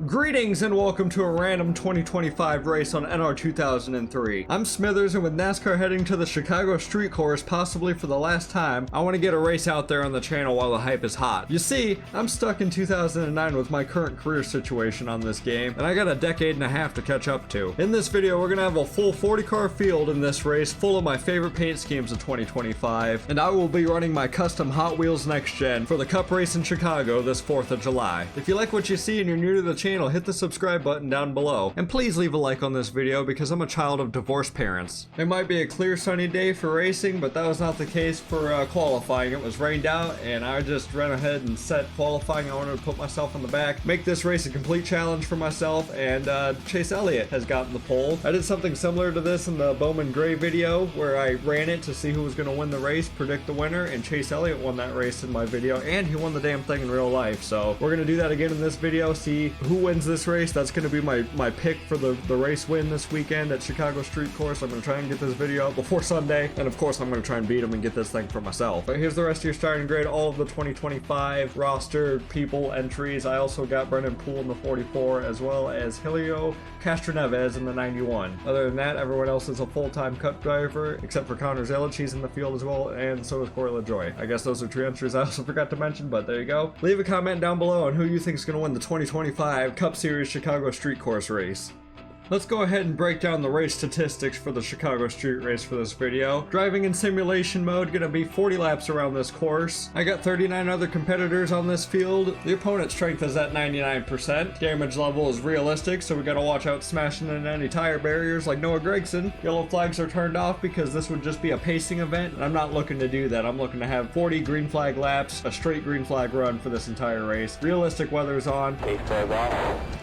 Greetings and welcome to a random 2025 race on NR2003. I'm Smithers, and with NASCAR heading to the Chicago street course possibly for the last time, I want to get a race out there on the channel while the hype is hot. You see, I'm stuck in 2009 with my current career situation on this game, and I got a decade and a half to catch up to. In this video, we're going to have a full 40 car field in this race full of my favorite paint schemes of 2025, and I will be running my custom Hot Wheels Next Gen for the Cup race in Chicago this 4th of July. If you like what you see and you're new to the channel, hit the subscribe button down below, and please leave a like on this video because I'm a child of divorced parents. It might be a clear sunny day for racing, but that was not the case for qualifying. It was rained out, and I just ran ahead and set qualifying. I wanted to put myself on the back, make this race a complete challenge for myself, and Chase Elliott has gotten the pole. I did something similar to this in the Bowman Gray video where I ran it to see who was going to win the race, predict the winner, and Chase Elliott won that race in my video, and he won the damn thing in real life. So we're going to do that again in this video, see who wins this race. That's going to be my pick for the race win this weekend at Chicago Street Course. I'm going to try and get this video out before Sunday, and of course I'm going to try and beat him and get this thing for myself. But here's the rest of your starting grid, all of the 2025 roster people entries. I also got Brennan Poole in the 44 as well as Helio Castroneves in the 91. Other than that, everyone else is a full-time Cup driver except for Connor Zilic. He's in the field as well, and so is Corey LaJoie. I guess those are two entries I also forgot to mention, but there you go. Leave a comment down below on who you think is going to win the 2025 Cup Series Chicago Street Course race. Let's go ahead and break down the race statistics for the Chicago Street Race for this video. Driving in simulation mode, gonna be 40 laps around this course. I got 39 other competitors on this field. The opponent's strength is at 99%. Damage level is realistic, so we gotta watch out smashing into any tire barriers like Noah Gragson. Yellow flags are turned off because this would just be a pacing event, and I'm not looking to do that. I'm looking to have 40 green flag laps, a straight green flag run for this entire race. Realistic weather's on.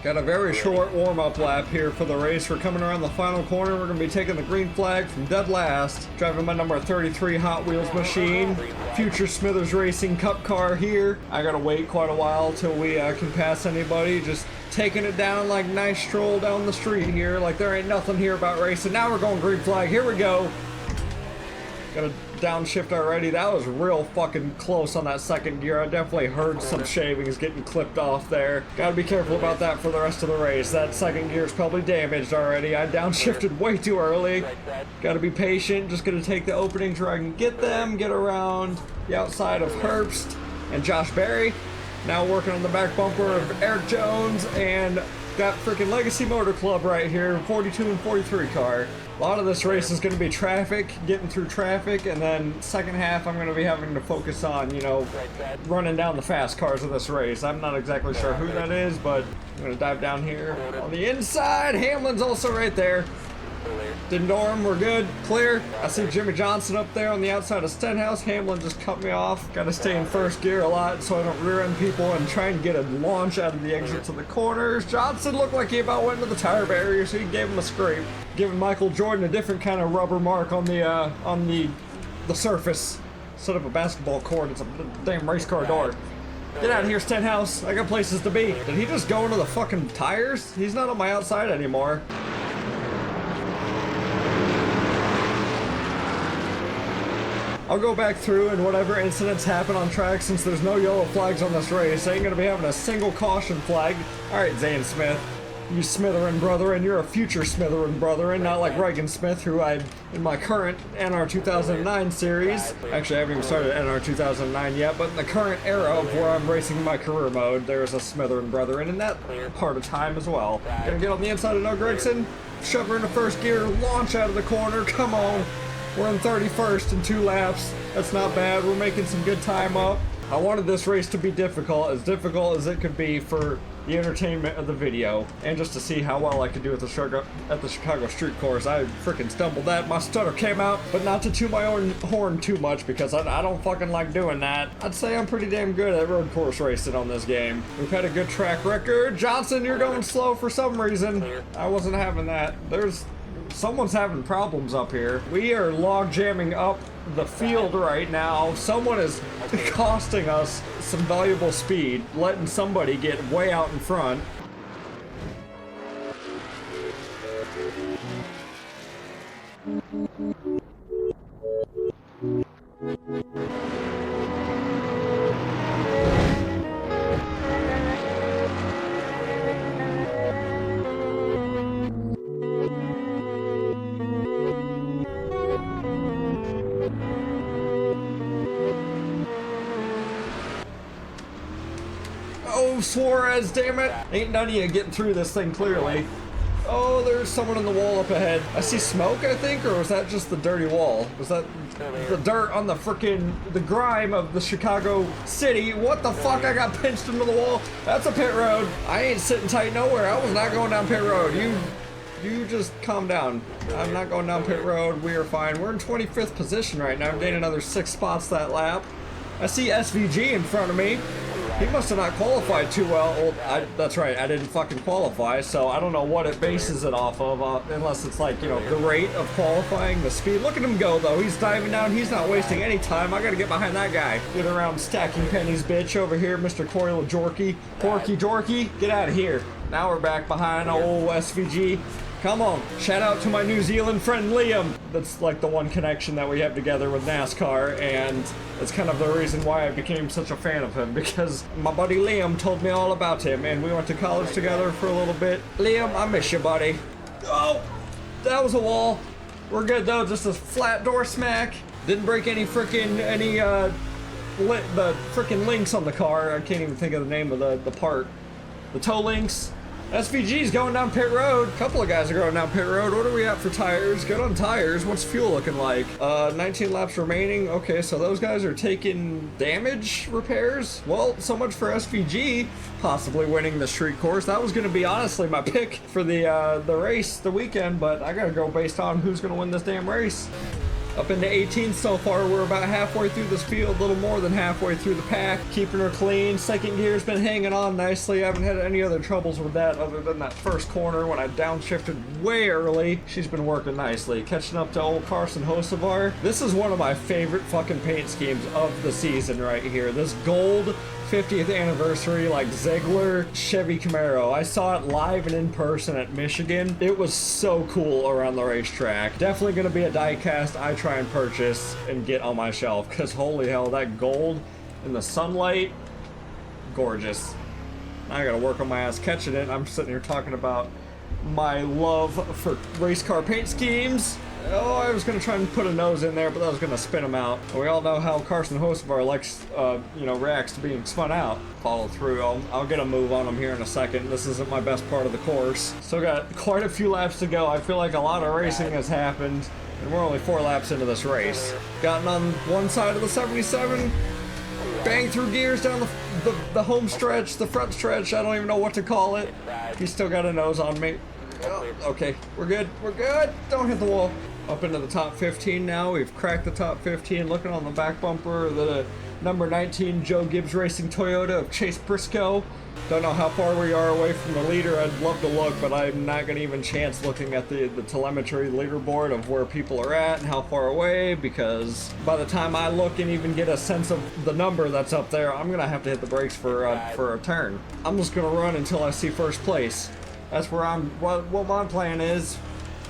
Got a very short warm-up lap here for the race. We're coming around the final corner. We're going to be taking the green flag from dead last. Driving my number 33 Hot Wheels machine. Future Smithers Racing Cup car here. I got to wait quite a while till we can pass anybody. Just taking it down like nice stroll down the street here. Like there ain't nothing here about racing. Now we're going green flag. Here we go. Got a downshift already. That was real fucking close on that second gear. I definitely heard some shavings getting clipped off there. Gotta be careful about that for the rest of the race. That second gear is probably damaged already. I downshifted way too early. Gotta be patient. Just gonna take the openings where I can get them, get around the outside of Herbst and Josh Berry. Now working on the back bumper of Eric Jones, and got freaking Legacy Motor Club right here, 42 and 43 car. A lot of this race is going to be traffic, getting through traffic, and then second half I'm going to be having to focus on, you know, running down the fast cars of this race. I'm not exactly sure who that is, but I'm going to dive down here. On the inside, Hamlin's also right there. Dindorm, we're good, clear. I see Jimmy Johnson up there on the outside of Stenhouse. Hamlin just cut me off. Gotta stay in first gear a lot so I don't rear end people and try and get a launch out of the exits of the corners. Johnson looked like he about went into the tire barrier, so he gave him a scrape. Giving Michael Jordan a different kind of rubber mark on the surface. Instead of a basketball court, it's a damn race car door. Get out of here, Stenhouse. I got places to be. Did he just go into the fucking tires? He's not on my outside anymore. I'll go back through and whatever incidents happen on track, since there's no yellow flags on this race. I ain't gonna be having a single caution flag. Alright, Zane Smith, you Smitherin brother, and you're a future Smitherin brother, and not like Reagan Smith, who I, in my current NR2009 series, actually I haven't even started NR2009 yet, but in the current era of where I'm racing in my career mode, there's a Smitherin brother in that part of time as well. Gonna get on the inside of Noah Gragson, shove her into first gear, launch out of the corner, come on. We're in 31st in 2 laps. That's not bad. We're making some good time up. I wanted this race to be difficult as it could be for the entertainment of the video, and just to see how well I could do at the Chicago Street Course. I freaking stumbled that. My stutter came out, but not to toot my own horn too much because I don't fucking like doing that. I'd say I'm pretty damn good at road course racing on this game. We've had a good track record. Johnson, you're going slow for some reason. I wasn't having that. Someone's having problems up here. We are log jamming up the field right now. Someone is costing us some valuable speed, letting somebody get way out in front. Suarez, damn it. Ain't none of you getting through this thing clearly. Oh, there's someone in the wall up ahead. I see smoke, I think, or was that just the dirty wall? Was that the dirt on the the grime of the Chicago city? What the fuck? I got pinched into the wall. That's a pit road. I ain't sitting tight nowhere. I was not going down pit road. You just calm down. I'm not going down pit road. We are fine. We're in 25th position right now. I'm getting another 6 spots that lap. I see SVG in front of me. He must have not qualified too well. That's right, I didn't fucking qualify, so I don't know what it bases it off of, unless it's like, you know, the rate of qualifying, the speed. Look at him go, though. He's diving down. He's not wasting any time. I gotta get behind that guy. Get around stacking pennies, bitch, over here, Mr. Corey LaJorky. Porky Jorky, get out of here. Now we're back behind old SVG. Come on, shout out to my New Zealand friend Liam. That's like the one connection that we have together with NASCAR, and it's kind of the reason why I became such a fan of him, because my buddy Liam told me all about him, and we went to college together for a little bit. Liam, I miss you, buddy. Oh, that was a wall. We're good though, just a flat door smack. Didn't break any the frickin' links on the car. I can't even think of the name of the part. The toe links. SVG's going down pit road. A couple of guys are going down pit road. What are we at for tires? Good on tires. What's fuel looking like? 19 laps remaining. Okay, so those guys are taking damage repairs. Well, so much for SVG possibly winning the street course. That was going to be honestly my pick for the race, the weekend, but I got to go based on who's going to win this damn race. Up into 18th so far. We're about halfway through this field, a little more than halfway through the pack. Keeping her clean. Second gear's been hanging on nicely. I haven't had any other troubles with that other than that first corner when I downshifted way early. She's been working nicely. Catching up to old Carson Hocevar. This is one of my favorite fucking paint schemes of the season right here. This gold 50th anniversary, like Ziegler Chevy Camaro. I saw it live and in person at Michigan. It was so cool around the racetrack. Definitely gonna be a die cast I try and purchase and get on my shelf, because holy hell, that gold in the sunlight, gorgeous. I gotta work on my ass catching it. I'm sitting here talking about my love for race car paint schemes. Oh, I was going to try and put a nose in there, but that was going to spin him out. We all know how Carson Hocevar likes, reacts to being spun out. Follow through. I'll get a move on him here in a second. This isn't my best part of the course. Still got quite a few laps to go. I feel like a lot of racing has happened, and we're only 4 laps into this race. Gotten on one side of the 77, bang through gears down the home stretch, the front stretch. I don't even know what to call it. He's still got a nose on me. Oh, okay, we're good. We're good. Don't hit the wall. Up into the top 15 now. We've cracked the top 15. Looking on the back bumper, the number 19 Joe Gibbs Racing Toyota of Chase Briscoe. Don't know how far we are away from the leader. I'd love to look, but I'm not going to even chance looking at the telemetry leaderboard of where people are at and how far away, because by the time I look and even get a sense of the number that's up there, I'm going to have to hit the brakes for a turn. I'm just going to run until I see first place. That's where what my plan is.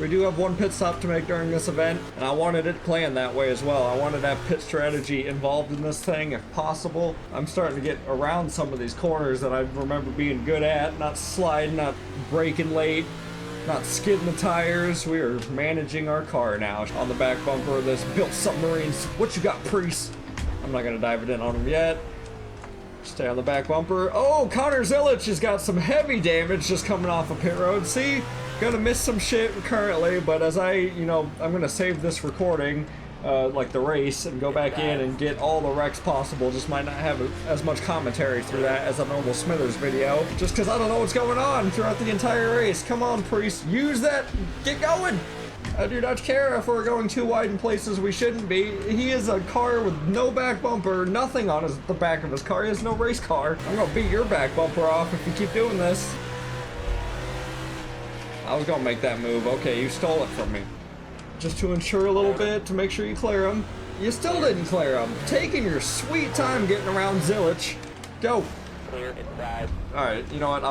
We do have one pit stop to make during this event, and I wanted it planned that way as well. I wanted to have pit strategy involved in this thing if possible. I'm starting to get around some of these corners that I remember being good at, not sliding, not braking late, not skidding the tires. We are managing our car now. On the back bumper of this built submarines. What you got, Priest? I'm not going to dive it in on him yet. Stay on the back bumper. Oh, Connor Zilich has got some heavy damage just coming off of pit road. See? Gonna miss some shit currently, but as I'm gonna save this recording, like the race, and go back in and get all the wrecks possible. Just might not have as much commentary through that as a normal Smithers video, just because I don't know what's going on throughout the entire race. Come on, Priest, use that, get going! I do not care if we're going too wide in places we shouldn't be. He is a car with no back bumper, nothing on the back of his car. He has no race car. I'm gonna beat your back bumper off if you keep doing this. I was gonna make that move. Okay, you stole it from me. Just to ensure a little bit, to make sure you clear him. You still didn't clear him. Taking your sweet time getting around Zilich. Go. Alright, you know what?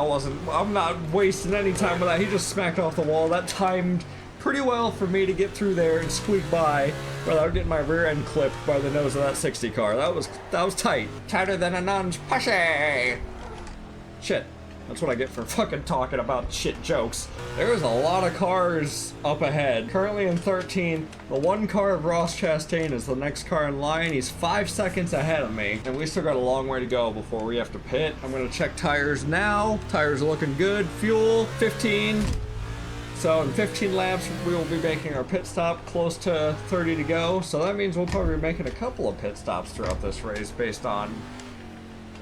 I'm not wasting any time with that. He just smacked off the wall. That timed pretty well for me to get through there and squeak by without getting my rear end clipped by the nose of that 60 car. That was tight. Tighter than a nun's pussy. Shit. That's what I get for fucking talking about shit jokes. There's a lot of cars up ahead. Currently in 13th. The one car of Ross Chastain is the next car in line. He's 5 seconds ahead of me. And we still got a long way to go before we have to pit. I'm gonna check tires now. Tires are looking good. Fuel, 15. So in 15 laps, we will be making our pit stop, close to 30 to go. So that means we'll probably be making a couple of pit stops throughout this race based on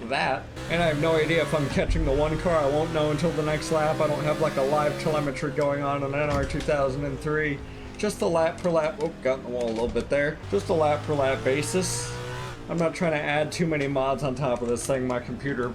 that. And I have no idea if I'm catching the one car. I won't know until the next lap. I don't have like a live telemetry going on NR2003. Just a lap per lap. Oh, got in the wall a little bit there. Just a lap per lap basis. I'm not trying to add too many mods on top of this thing. My computer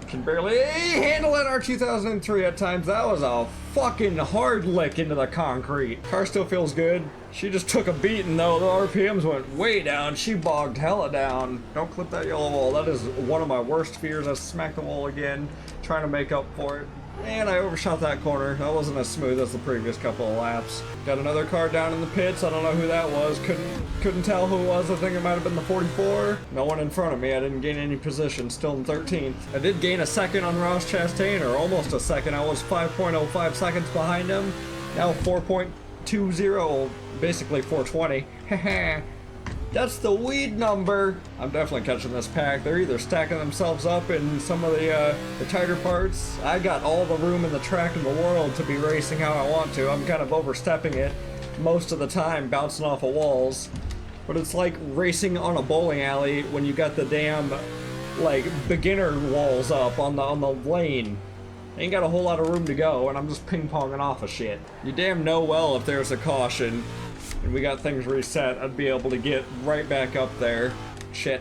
can barely handle NR2003 at times. That was a fucking hard lick into the concrete. Car still feels good. She just took a beating though. The RPMs went way down. She bogged hella down. Don't clip that yellow wall. That is one of my worst fears. I smacked the wall again, trying to make up for it. And I overshot that corner. That wasn't as smooth as the previous couple of laps. Got another car down in the pits. I don't know who that was. Couldn't tell who it was. I think it might have been the 44. No one in front of me. I didn't gain any position. Still in 13th. I did gain a second on Ross Chastain, or almost a second. I was 5.05 seconds behind him. Now 4.20, basically 420. That's the weed number. I'm definitely catching this pack. They're either stacking themselves up in some of the tighter parts. I got all the room in the track in the world to be racing how I want to. I'm kind of overstepping it most of the time, bouncing off of walls. But it's like racing on a bowling alley when you got the damn, like, beginner walls up on the lane. Ain't got a whole lot of room to go, and I'm just ping-ponging off of shit. You damn know well if there's a caution and we got things reset, I'd be able to get right back up there. Shit.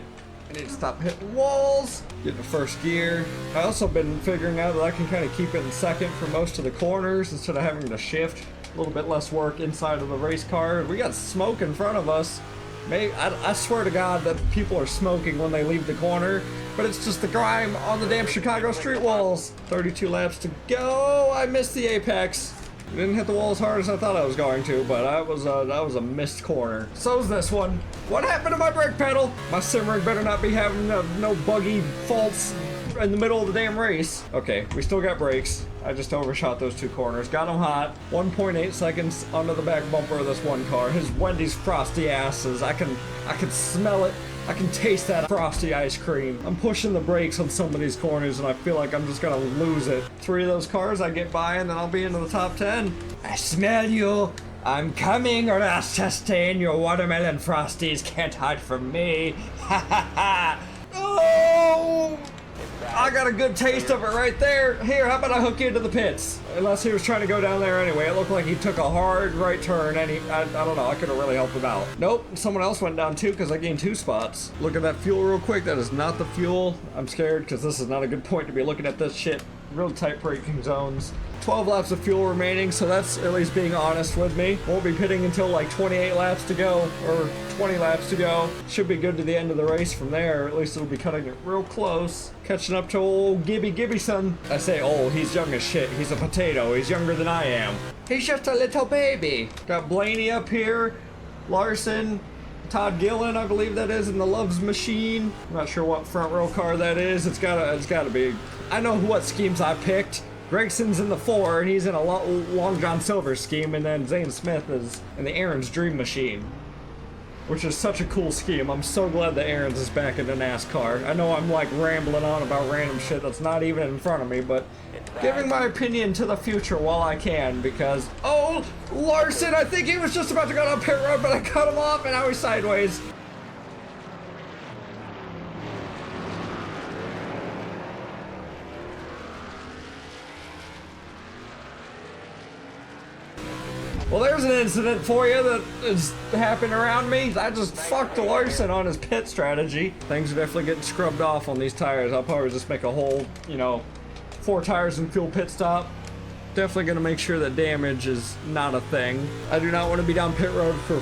I need to stop hitting walls. Get to first gear. I also been figuring out that I can kind of keep it in second for most of the corners instead of having to shift. A little bit less work inside of the race car. We got smoke in front of us. I swear to God that people are smoking when they leave the corner, but it's just the grime on the damn Chicago street walls. 32 laps to go. I missed the apex. Didn't hit the wall as hard as I thought I was going to, but that was a missed corner. So's this one. What happened to my brake pedal? My sim rig better not be having no buggy faults in the middle of the damn race. Okay, we still got brakes. I just overshot those two corners. Got them hot. 1.8 seconds under the back bumper of this one car. His Wendy's frosty asses. I can smell it. I can taste that frosty ice cream. I'm pushing the brakes on some of these corners and I feel like I'm just gonna lose it. 3 of those cars I get by and then I'll be into the top 10. I smell you. I'm coming, Ross Chastain. Your watermelon frosties can't hide from me. Ha ha ha. Oh! I got a good taste of it right there. Here, how about I hook you into the pits? Unless he was trying to go down there anyway. It looked like he took a hard right turn and I don't know, I could have really helped him out. Nope, someone else went down too because I gained 2 spots. Look at that fuel real quick. That is not the fuel. I'm scared because this is not a good point to be looking at this shit. Real tight braking zones. 12 laps of fuel remaining, so that's at least being honest with me. Won't be pitting until like 28 laps to go, or 20 laps to go. Should be good to the end of the race from there. At least it'll be cutting it real close. Catching up to old Gibby son. I say old, he's young as shit. He's a potato. He's younger than I am. He's just a little baby. Got Blaney up here, Larson, Todd Gillen, I believe that is, in the Loves Machine. I'm not sure what front row car that is. It's gotta be. I know what schemes I picked. Gregson's in the 4, and he's in a Long John Silver scheme, and then Zane Smith is in the Aaron's Dream Machine, which is such a cool scheme. I'm so glad that Aaron's is back into NASCAR. I know I'm like rambling on about random shit that's not even in front of me, but giving my opinion to the future while I can, because, oh, Larson, I think he was just about to go down pit road, but I cut him off, and now he's sideways. Well, there's an incident for you that has happened around me. I just fucked Larson on his pit strategy. Things are definitely getting scrubbed off on these tires. I'll probably just make a whole, 4 tires and fuel pit stop. Definitely gonna make sure that damage is not a thing. I do not want to be down pit road for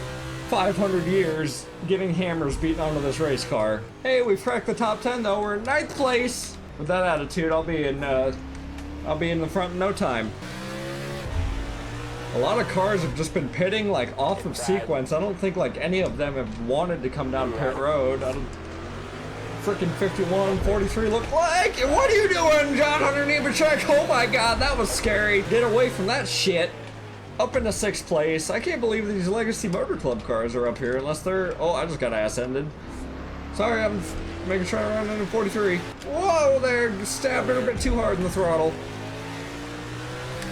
500 years getting hammers beaten onto this race car. Hey, we've cracked the top 10 though. We're in 9th place. With that attitude, I'll be in the front in no time. A lot of cars have just been pitting like off of sequence. I don't think like any of them have wanted to come down pit road. freaking 51, 43 look like? What are you doing, John Hunter Nemechek? Oh my god, that was scary. Get away from that shit. Up into 6th place. I can't believe these Legacy Motor Club cars are up here unless they're... Oh, I just got ass-ended. Sorry, I'm making sure I run into 43. Whoa, there, stabbed her a bit too hard in the throttle.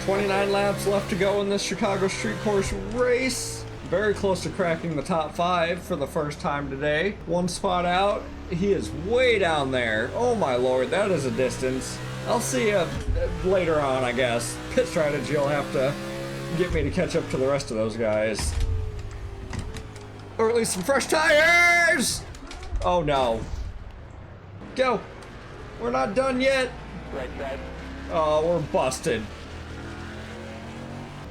29 laps left to go in this Chicago street course race. Very close to cracking the top 5 for the first time today. 1 spot out. He is way down there. Oh my lord, that is a distance. I'll see you later on, I guess. Pit strategy will have to get me to catch up to the rest of those guys. Or at least some fresh tires! Oh no. Go. We're not done yet. Oh, we're busted.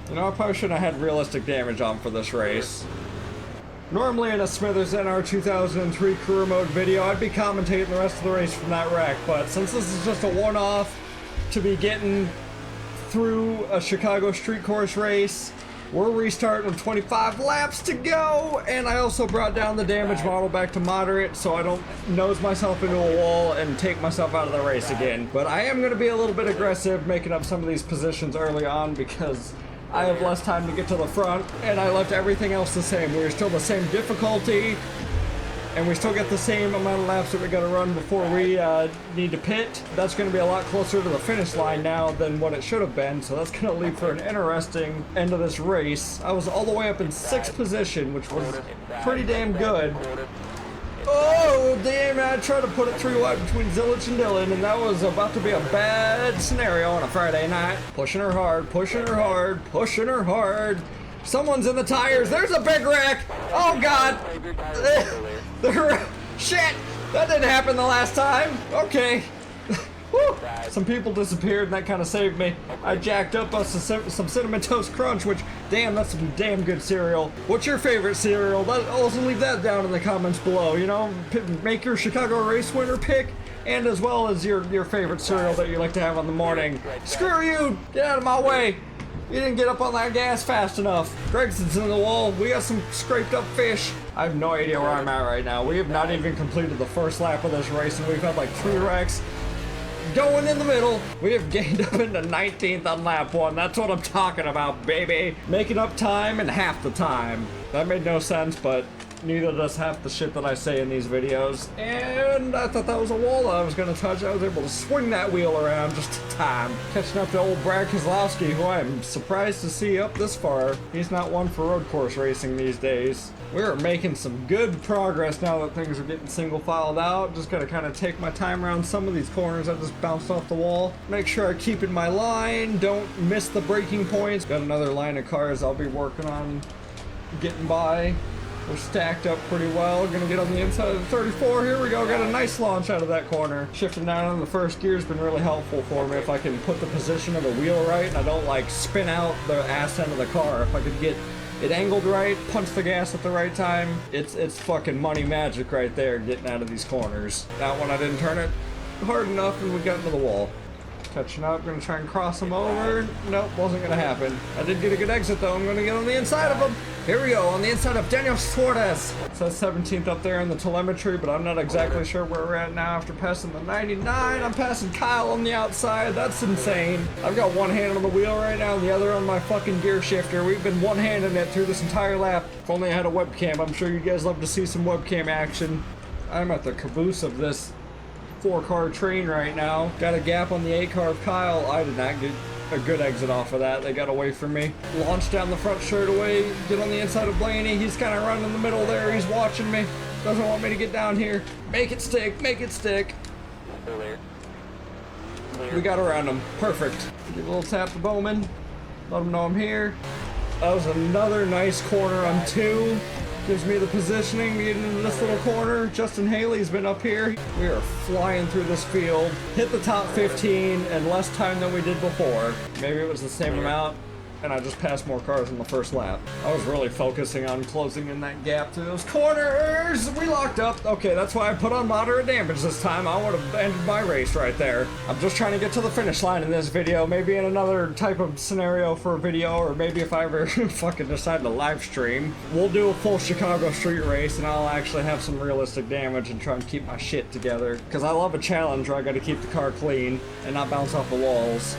You know, I probably shouldn't have had realistic damage on for this race. Normally in a Smithers NR2003 career mode video, I'd be commentating the rest of the race from that wreck, but since this is just a one-off to be getting through a Chicago street course race, we're restarting with 25 laps to go, and I also brought down the damage model back to moderate so I don't nose myself into a wall and take myself out of the race again. But I am going to be a little bit aggressive making up some of these positions early on because I have less time to get to the front, and I left everything else the same. We're still the same difficulty, and we still get the same amount of laps that we got to run before we need to pit. That's going to be a lot closer to the finish line now than what it should have been, so that's going to lead for an interesting end of this race. I was all the way up in 6th position, which was pretty damn good. Oh, damn, I tried to put it 3 wide between Zilich and Dillon, and that was about to be a bad scenario on a Friday night. Pushing her hard, pushing her hard, pushing her hard. Someone's in the tires. There's a big wreck. Oh, God. Shit. That didn't happen the last time. Okay. Woo. Some people disappeared, and that kind of saved me. I jacked up some Cinnamon Toast Crunch, which, damn, that's some damn good cereal. What's your favorite cereal? Also leave that down in the comments below. You know, make your Chicago race winner pick, and as well as your favorite cereal that you like to have in the morning. Screw you! Get out of my way! You didn't get up on that gas fast enough. Gregson's in the wall. We got some scraped up fish. I have no idea where I'm at right now. We have not even completed the first lap of this race, and we've had like 3 wrecks. Going in the middle. We have gained up into 19th on lap 1. That's what I'm talking about, baby. Making up time in half the time. That made no sense, but neither does half the shit that I say in these videos. And I thought that was a wall that I was going to touch. I was able to swing that wheel around just in time. Catching up to old Brad Keselowski, who I'm surprised to see up this far. He's not one for road course racing these days. We're making some good progress now that things are getting single filed out. Just gotta kind of take my time around some of these corners. I just bounced off the wall. Make sure I keep in my line. Don't miss the braking points. Got another line of cars I'll be working on getting by. We're stacked up pretty well. Gonna get on the inside of the 34. Here we go. Got a nice launch out of that corner. Shifting down in the first gear has been really helpful for me. If I can put the position of the wheel right and I don't like spin out the ass end of the car. If I could get it angled right, punch the gas at the right time, it's fucking money magic right there getting out of these corners. That one I didn't turn it hard enough and we got into the wall. Catching up, gonna try and cross him over. Nope, wasn't gonna happen. I did get a good exit though. I'm gonna get on the inside of him. Here we go, on the inside of Daniel Suarez. It says 17th up there in the telemetry, but I'm not exactly sure where we're at now after passing the 99. I'm passing Kyle on the outside. That's insane. I've got one hand on the wheel right now and the other on my fucking gear shifter. We've been one-handing it through this entire lap. If only I had a webcam. I'm sure you guys love to see some webcam action. I'm at the caboose of this 4-car train right now. Got a gap on the 8-car of Kyle. I did not get a good exit off of that. They got away from me. Launch down the front straight away. Get on the inside of Blaney. He's kind of running in the middle there. He's watching me. Doesn't want me to get down here. Make it stick. Make it stick. We got around him. Perfect. Give a little tap to Bowman. Let him know I'm here. That was another nice corner on 2. Gives me the positioning to get into this little corner. Justin Haley's been up here. We are flying through this field. Hit the top 15 in less time than we did before. Maybe it was the same amount. and I just passed more cars in the first lap. I was really focusing on closing in that gap through those corners. We locked up. Okay, that's why I put on moderate damage this time. I would have ended my race right there. I'm just trying to get to the finish line in this video. Maybe in another type of scenario for a video, or maybe if I ever fucking decide to live stream, we'll do a full Chicago street race and I'll actually have some realistic damage and try and keep my shit together. Because I love a challenge where I gotta keep the car clean and not bounce off the walls.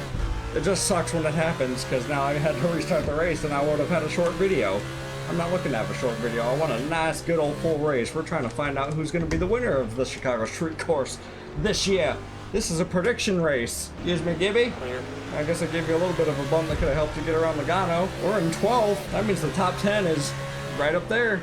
It just sucks when it happens, because now I had to restart the race and I would have had a short video. I'm not looking to have a short video. I want a nice, good old full race. We're trying to find out who's going to be the winner of the Chicago Street Course this year. This is a prediction race. Excuse me, Gibby? I guess I gave you a little bit of a bump that could have helped you get around Logano. We're in 12th. That means the top 10 is right up there.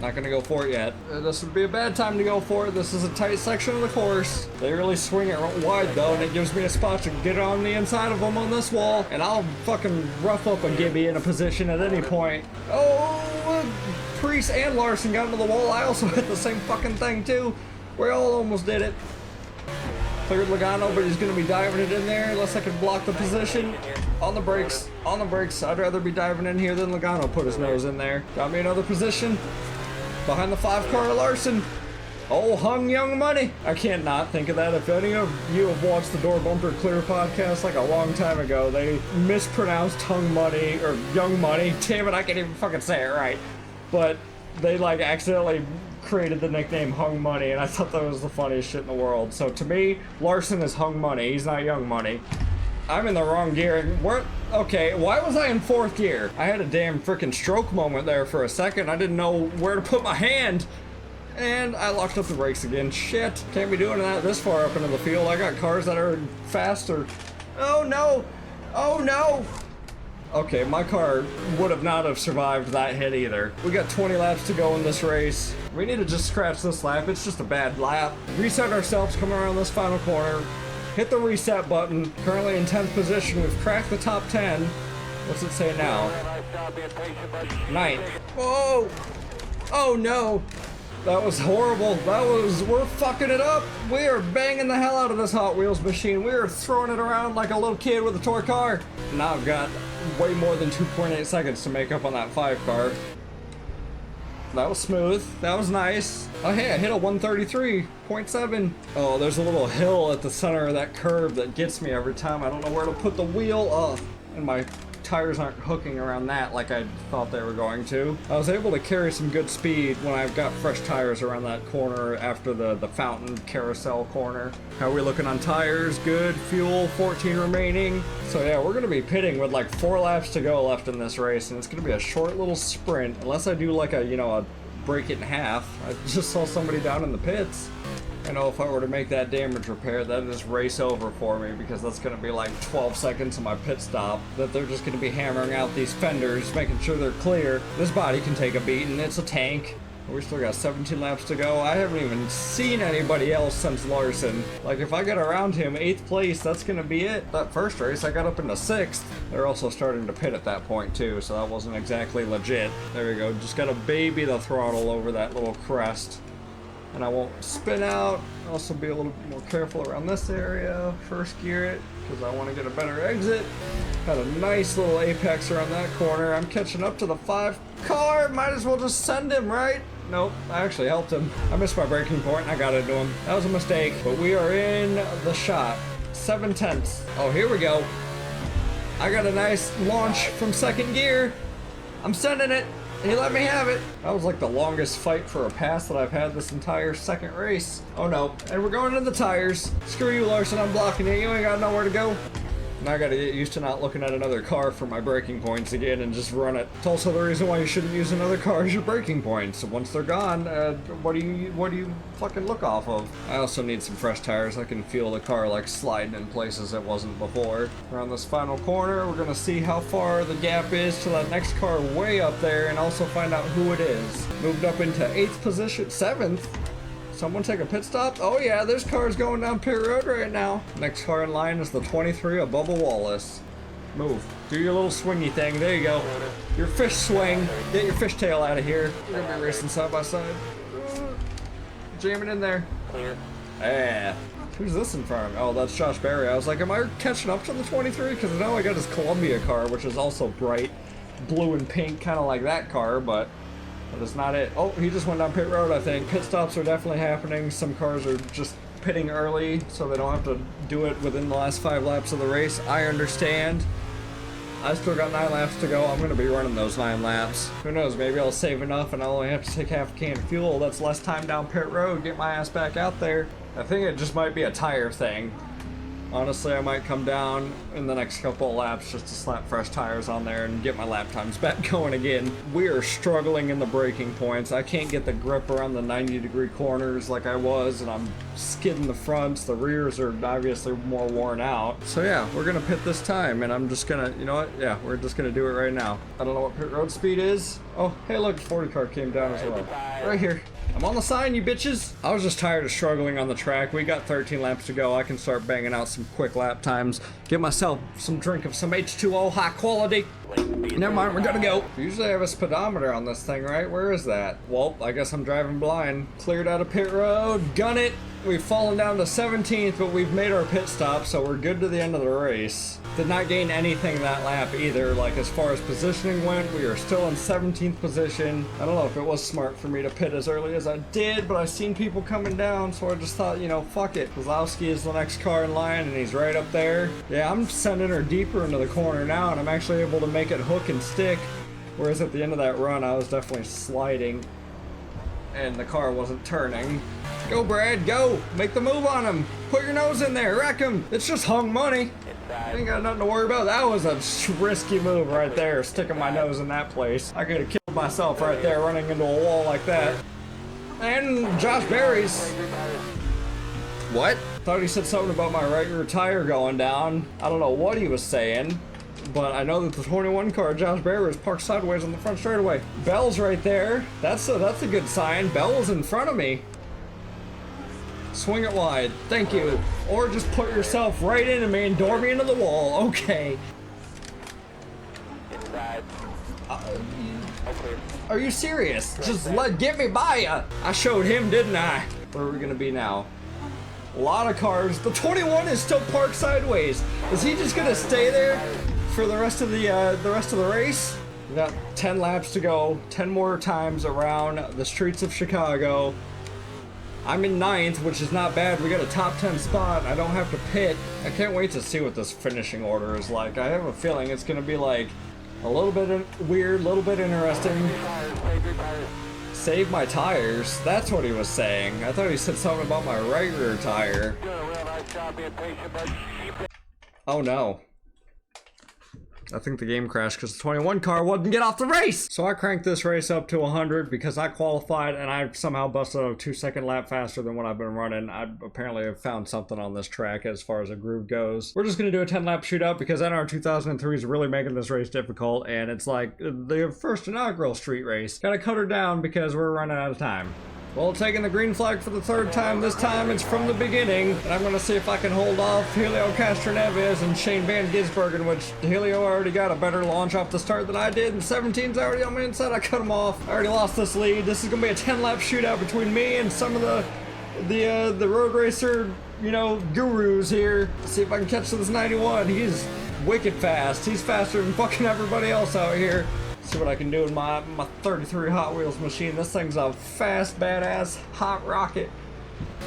Not gonna go for it yet. This would be a bad time to go for it. This is a tight section of the course. They really swing it wide though, and it gives me a spot to get on the inside of them on this wall, and I'll fucking rough up a Gibby in a position at any point. Oh, Priest and Larson got into the wall. I also hit the same fucking thing too. We all almost did it. Cleared Logano, but he's gonna be diving it in there unless I can block the position. On the brakes, on the brakes. I'd rather be diving in here than Logano put his nose in there. Got me another position. Behind the 5-car Larson. Oh, Hung Young Money. I can't not think of that. If any of you have watched the Door Bumper Clear podcast like a long time ago, they mispronounced Hung Money or Young Money. Damn it, I can't even fucking say it right. But they like accidentally created the nickname Hung Money, and I thought that was the funniest shit in the world. So to me, Larson is Hung Money. He's not Young Money. I'm in the wrong gear. Okay, why was I in 4th gear? I had a damn freaking stroke moment there for a second. I didn't know where to put my hand. And I locked up the brakes again. Shit, can't be doing that this far up into the field. I got cars that are faster. Oh no, oh no. Okay, my car would have not have survived that hit either. We got 20 laps to go in this race. We need to just scratch this lap. It's just a bad lap. Reset ourselves, come around this final corner. Hit the reset button. Currently in 10th position. We've cracked the top 10. What's it say now? 9th. Whoa! Oh no! That was horrible. We're fucking it up. We are banging the hell out of this Hot Wheels machine. We are throwing it around like a little kid with a toy car. Now I've got way more than 2.8 seconds to make up on that 5-car. That was smooth. That was nice. Oh hey, I hit a 133.7. Oh, there's a little hill at the center of that curve that gets me every time. I don't know where to put the wheel. Oh, and my tires aren't hooking around that like I thought they were going to. I was able to carry some good speed when I've got fresh tires around that corner after the fountain carousel corner. How are we looking on tires? Good. Fuel, 14 remaining. So yeah, we're gonna be pitting with like 4 laps to go left in this race, and it's gonna be a short little sprint unless I do like a break it in half. I just saw somebody down in the pits. I know if I were to make that damage repair, that is race over for me, because that's going to be like 12 seconds of my pit stop, that they're just going to be hammering out these fenders, making sure they're clear. This body can take a beating. It's a tank. We still got 17 laps to go. I haven't even seen anybody else since Larson. Like, if I get around him 8th place, that's going to be it. That first race, I got up into 6th. They're also starting to pit at that point, too, so that wasn't exactly legit. There we go. Just got to baby the throttle over that little crest. And I won't spin out. Also be a little bit more careful around this area. First gear it, because I want to get a better exit. Had a nice little apex around that corner. I'm catching up to the 5-car. Might as well just send him, right? Nope, I actually helped him. I missed my braking point and I got into him. That was a mistake, but we are in the shot. 7/10. Oh, here we go. I got a nice launch from 2nd gear. I'm sending it. He let me have it. That was like the longest fight for a pass that I've had this entire 2nd race. Oh no, and we're going into the tires. Screw you, Larson, I'm blocking you. You ain't got nowhere to go. Now I gotta get used to not looking at another car for my braking points again and just run it. It's also the reason why you shouldn't use another car as your braking points. Once they're gone, what do you fucking look off of? I also need some fresh tires. I can feel the car like sliding in places it wasn't before. Around this final corner, we're gonna see how far the gap is to that next car way up there, and also find out who it is. Moved up into 8th position, 7th. Someone take a pit stop? Oh yeah, there's cars going down pit road right now. Next car in line is the 23 of Bubba Wallace. Move. Do your little swingy thing. There you go. Your fish swing. Get your fishtail out of here. We're gonna be racing side by side. Jam it in there. Yeah. Who's this in front of me? Oh, that's Josh Berry. I was like, am I catching up to the 23? Because I know I got his Columbia car, which is also bright blue and pink, kind of like that car, but that is not it. Oh, he just went down pit road, I think. Pit stops are definitely happening. Some cars are just pitting early, so they don't have to do it within the last 5 laps of the race. I understand. I still got 9 laps to go. I'm going to be running those 9 laps. Who knows, maybe I'll save enough and I'll only have to take half a can of fuel. That's less time down pit road, get my ass back out there. I think it just might be a tire thing. Honestly, I might come down in the next couple of laps just to slap fresh tires on there and get my lap times back going again. We are struggling in the braking points. I can't get the grip around the 90-degree corners like I was, and I'm skidding the fronts. The rears are obviously more worn out. So yeah, we're gonna pit this time, and I'm just gonna, you know what? Yeah, we're just gonna do it right now. I don't know what pit road speed is. Oh, hey look, 40 car came down as well. Right here. I'm on the sign, you bitches. I was just tired of struggling on the track. We got 13 laps to go. I can start banging out some quick lap times. Get myself some drink of some H2O high quality. Never mind, we're gonna go. Usually I have a speedometer on this thing, right? Where is that? Well, I guess I'm driving blind. Cleared out of pit road, gun it. We've fallen down to 17th, but we've made our pit stop, so we're good to the end of the race. Did not gain anything that lap either. Like, as far as positioning went, we are still in 17th position. I don't know if it was smart for me to pit as early as I did, but I've seen people coming down, so I just thought, you know, fuck it. Kozlowski is the next car in line, and he's right up there. Yeah, I'm sending her deeper into the corner now, and I'm actually able to make it hook and stick, whereas at the end of that run, I was definitely sliding, and the car wasn't turning. Go, Brad, go! Make the move on him! Put your nose in there, wreck him! It's just hung money! I ain't got nothing to worry about. That was a risky move right there, sticking my nose in that place. I could have killed myself right there, running into a wall like that. And Josh Berry's. What? Thought he said something about my right rear tire going down. I don't know what he was saying, but I know that the 21 car, Josh Berry, was parked sideways on the front straightaway. Bell's right there. That's a good sign. Bell was in front of me. Swing it wide. Thank you. Or just put yourself right into me and door me into the wall. Okay. Are you serious? Just get me by ya. I showed him, didn't I? Where are we gonna be now? A lot of cars. The 21 is still parked sideways. Is he just gonna stay there for the rest of the race? We got 10 laps to go. 10 more times around the streets of Chicago. I'm in 9th, which is not bad. We got a top 10 spot. I don't have to pit. I can't wait to see what this finishing order is like. I have a feeling it's going to be like a little bit weird, a little bit interesting. Save my tires. That's what he was saying. I thought he said something about my right rear tire. Oh no. I think the game crashed because the 21 car wouldn't get off the race. So I cranked this race up to 100 because I qualified and I somehow busted a 2-second lap faster than what I've been running. I apparently have found something on this track as far as a groove goes. We're just going to do a 10 lap shootout because NR2003 is really making this race difficult, and it's like the first inaugural street race. Gotta cut her down because we're running out of time. Well, taking the green flag for the 3rd time. This time it's from the beginning. And I'm going to see if I can hold off Helio Castroneves and Shane Van Gisbergen, which Helio already got a better launch off the start than I did. And 17's already on my inside. I cut him off. I already lost this lead. This is going to be a 10-lap shootout between me and some of the road racer, you know, gurus here. Let's see if I can catch this 91. He's wicked fast. He's faster than fucking everybody else out here. See what I can do in my 33 Hot Wheels machine. This thing's a fast, badass hot rocket.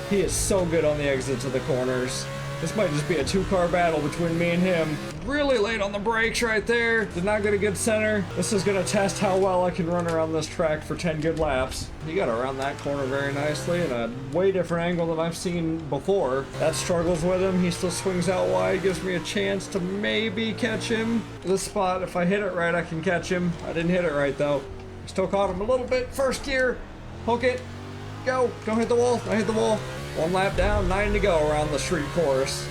He is so good on the exits of the corners. This might just be a 2-car battle between me and him. Really late on the brakes right there. Did not get a good center. This is gonna test how well I can run around this track for 10 good laps. He got around that corner very nicely in a way different angle than I've seen before. That struggles with him. He still swings out wide, gives me a chance to maybe catch him. This spot, if I hit it right, I can catch him. I didn't hit it right though. Still caught him a little bit. First gear, hook it, go. Don't hit the wall. I hit the wall. 1 lap down, 9 to go around the street course.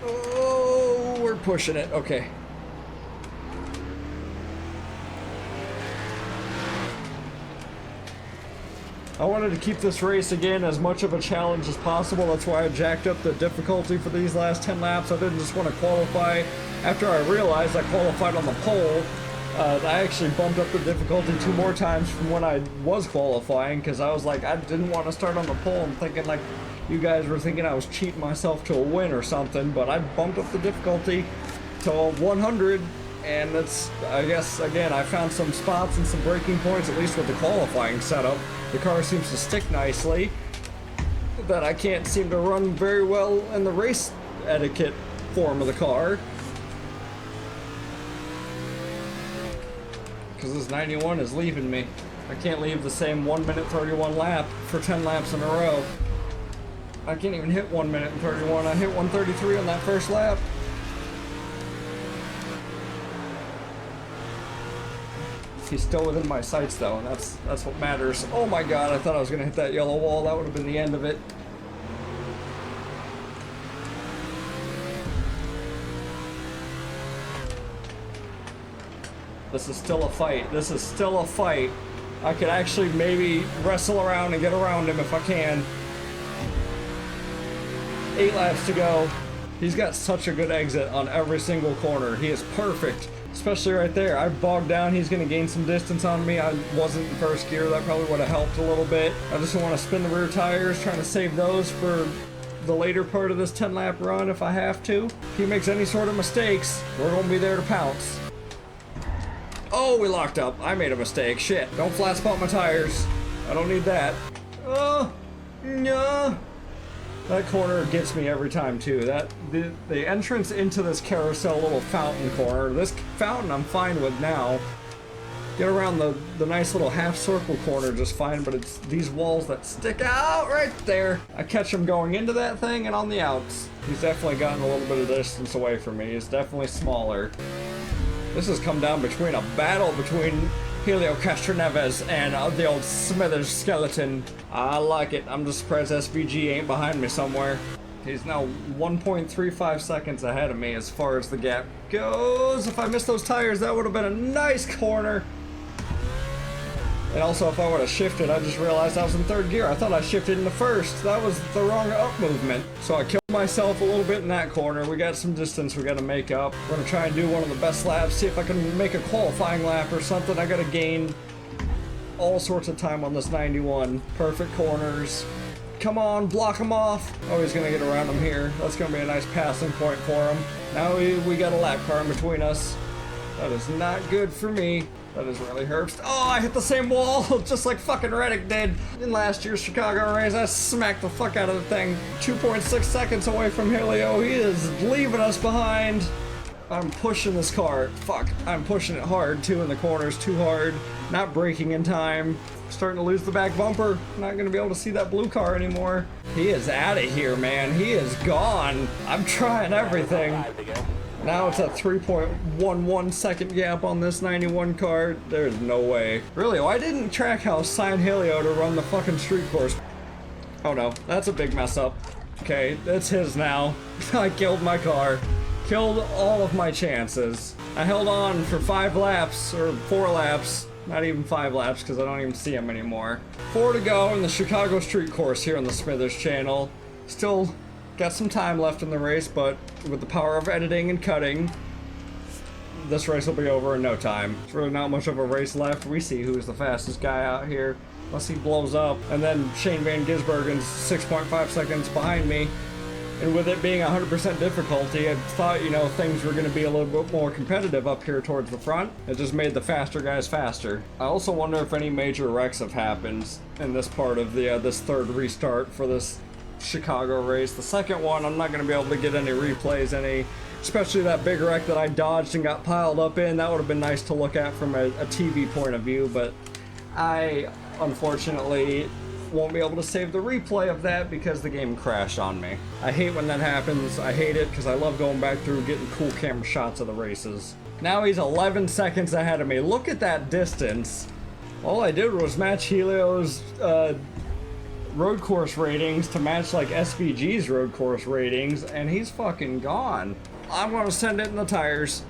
Oh, we're pushing it. Okay. I wanted to keep this race again as much of a challenge as possible. That's why I jacked up the difficulty for these last 10 laps. I didn't just want to qualify. After I realized I qualified on the pole, I actually bumped up the difficulty 2 more times from when I was qualifying, because I was like, I didn't want to start on the pole. I'm thinking like you guys were thinking I was cheating myself to a win or something, but I bumped up the difficulty to 100, and it's, I guess, again, I found some spots and some braking points, at least with the qualifying setup. The car seems to stick nicely, that I can't seem to run very well in the race etiquette form of the car. Because this 91 is leaving me. I can't leave the same 1 minute 31 lap for 10 laps in a row. I can't even hit 1 minute and 31. I hit 133 on that first lap. He's still within my sights though, and that's what matters. Oh my god, I thought I was gonna hit that yellow wall. That would have been the end of it. This is still a fight. This is still a fight. I could actually maybe wrestle around and get around him if I can. 8 laps to go. He's got such a good exit on every single corner. He is perfect, especially right there. I bogged down. He's going to gain some distance on me. I wasn't in first gear. That probably would have helped a little bit. I just want to spin the rear tires, trying to save those for the later part of this 10-lap run if I have to. If he makes any sort of mistakes, we're going to be there to pounce. Oh, we locked up. I made a mistake. Shit. Don't flat spot my tires. I don't need that. Oh, no. That corner gets me every time too. The entrance into this carousel little fountain corner. This fountain I'm fine with now. Get around the nice little half circle corner just fine, but it's these walls that stick out right there. I catch him going into that thing and on the outs. He's definitely gotten a little bit of distance away from me. He's definitely smaller. This has come down between a battle between Helio Castroneves and the old Smithers skeleton. I like it. I'm just surprised SVG ain't behind me somewhere. He's now 1.35 seconds ahead of me as far as the gap goes. If I missed those tires, that would have been a nice corner. And also, if I would have shifted, I just realized I was in third gear. I thought I shifted into first. That was the wrong up movement. So I killed myself a little bit in that corner. We got some distance we got to make up. We're going to try and do one of the best laps, see if I can make a qualifying lap or something. I got to gain all sorts of time on this 91. Perfect corners. Come on, block him off. Oh, he's going to get around him here. That's going to be a nice passing point for him. Now we got a lap car in between us. That is not good for me. That is really hurts. Oh, I hit the same wall, just like fucking Reddick did in last year's Chicago race. I smacked the fuck out of the thing. 2.6 seconds away from Helio. He is leaving us behind. I'm pushing this car. Fuck, I'm pushing it hard, too, in the corners, too hard. Not braking in time. Starting to lose the back bumper. Not gonna be able to see that blue car anymore. He is out of here, man. He is gone. I'm trying everything. Now it's a 3.11 second gap on this 91 car. There's no way. Really, why didn't Trackhouse sign Helio to run the fucking street course? Oh no, that's a big mess up. Okay, it's his now. I killed my car. Killed all of my chances. I held on for 5 laps, or 4 laps. Not even 5 laps, because I don't even see him anymore. 4 to go in the Chicago street course here on the Smithers channel. Still got some time left in the race, but with the power of editing and cutting, this race will be over in no time. There's really not much of a race left. We see who's the fastest guy out here, unless he blows up. And then Shane Van Gisbergen's 6.5 seconds behind me. And with it being 100% difficulty, I thought, you know, things were going to be a little bit more competitive up here towards the front. It just made the faster guys faster. I also wonder if any major wrecks have happened in this part of the this third restart for this Chicago race. The second one, I'm not going to be able to get any replays, especially that big wreck that I dodged and got piled up in. That would have been nice to look at from a TV point of view, but I unfortunately won't be able to save the replay of that because the game crashed on me. I hate when that happens. I hate it because I love going back through getting cool camera shots of the races. Now he's 11 seconds ahead of me. Look at that distance. All I did was match Helio's road course ratings to match like SVG's road course ratings, and he's fucking gone. I'm gonna send it in the tires.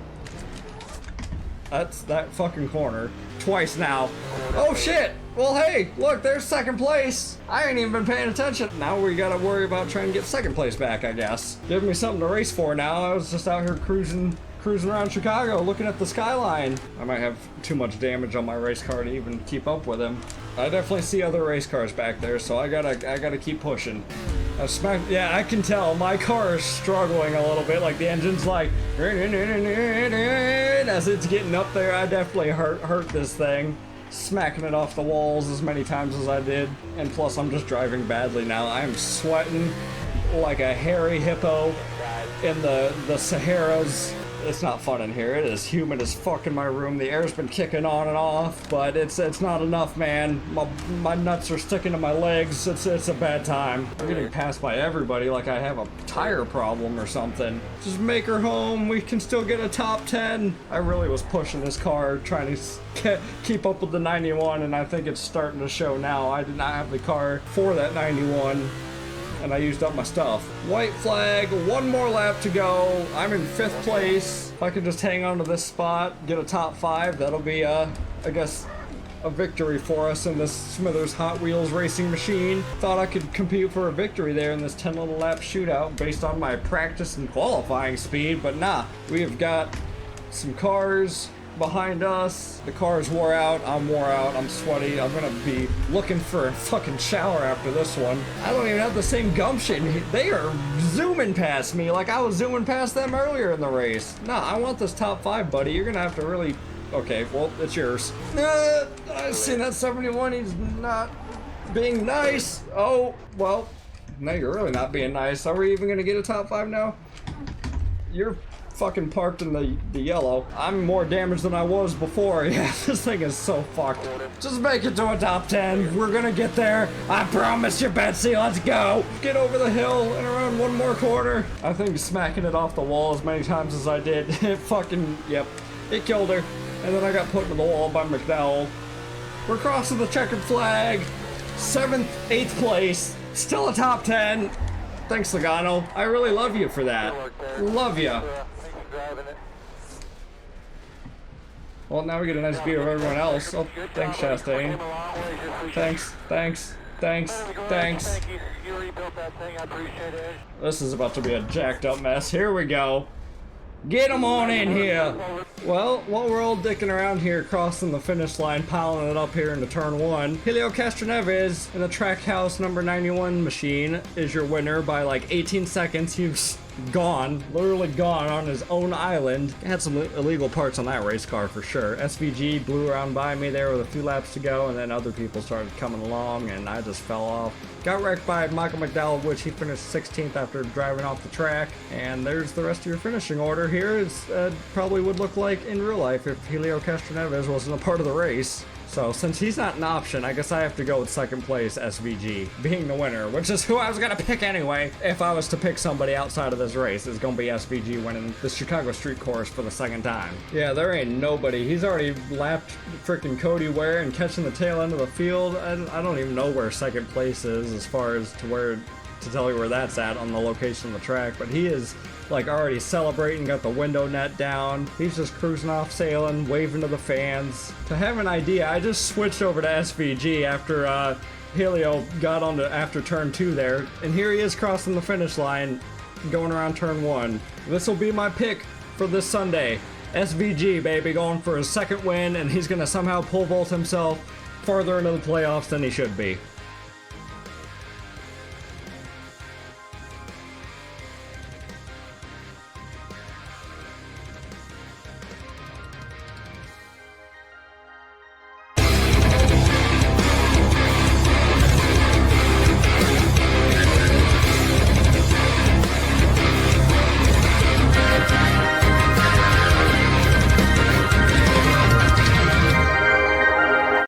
That's that fucking corner. Twice now. Oh shit! Well hey, look, there's second place. I ain't even been paying attention. Now we gotta worry about trying to get second place back, I guess. Give me something to race for now. I was just out here cruising cruising around Chicago, looking at the skyline. I might have too much damage on my race car to even keep up with him. I definitely see other race cars back there, so I gotta keep pushing. Yeah, I can tell my car is struggling a little bit. Like the engine's like, as it's getting up there. I definitely hurt this thing, smacking it off the walls as many times as I did. And plus, I'm just driving badly now. I'm sweating like a hairy hippo in the Saharas. It's not fun in here. It is humid as fuck in my room. The air's been kicking on and off, but it's not enough, man. My nuts are sticking to my legs. It's a bad time. I'm getting passed by everybody like I have a tire problem or something. Just make her home. We can still get a top 10. I really was pushing this car, trying to keep up with the 91, and I think it's starting to show now. I did not have the car for that 91. And I used up my stuff. White flag, one more lap to go. I'm in 5th place. If I can just hang on to this spot, get a top 5, that'll be, I guess, a victory for us in this Smithers Hot Wheels racing machine. Thought I could compete for a victory there in this 10 little lap shootout based on my practice and qualifying speed, but nah. We have got some cars behind us. The cars wore out. I'm wore out. I'm sweaty. I'm gonna be looking for a fucking shower after this one. I don't even have the same gumption. They are zooming past me like I was zooming past them earlier in the race. Nah, I want this top 5, buddy. You're gonna have to really... Okay, well, it's yours. I've seen that 71. He's not being nice. Oh, well, no, you're really not being nice. Are we even gonna get a top 5 now? You're fucking parked in the yellow. I'm more damaged than I was before. Yeah, this thing is so fucked. Just make it to a top 10. We're gonna get there. I promise you, Betsy. Let's go. Get over the hill and around one more corner. I think smacking it off the wall as many times as I did, it fucking, yep, it killed her. And then I got put into the wall by McDowell. We're crossing the checkered flag. 7th, 8th place. Still a top 10. Thanks, Logano. I really love you for that. Love you. Well, now we get a nice view of everyone else. Oh, thanks, Chastain. Thanks. This is about to be a jacked up mess. Here we go. Get them on in here. Well, while we're all dicking around here, crossing the finish line, piling it up here into turn 1, Helio Castroneves in the Trackhouse number 91 machine is your winner by like 18 seconds. He's gone, literally gone on his own island. Had some illegal parts on that race car for sure. SVG blew around by me there with a few laps to go, and then other people started coming along, and I just fell off. Got wrecked by Michael McDowell, which he finished 16th after driving off the track. And there's the rest of your finishing order here. It's probably would look like in real life if Helio Castroneves wasn't a part of the race. So since he's not an option, I guess I have to go with 2nd place SVG, being the winner, which is who I was gonna pick anyway. If I was to pick somebody outside of this race, it's gonna be SVG winning the Chicago Street Course for the 2nd time. Yeah, there ain't nobody. He's already lapped freaking Cody Ware and catching the tail end of the field. I don't even know where 2nd place is as far as to tell you where that's at on the location of the track, but he is like already celebrating, got the window net down. He's just cruising off, sailing, waving to the fans. To have an idea, I just switched over to SVG after Helio got onto after turn 2 there, and here he is crossing the finish line, going around turn 1. This will be my pick for this Sunday. SVG, baby, going for his 2nd win, and he's gonna somehow pole vault himself farther into the playoffs than he should be.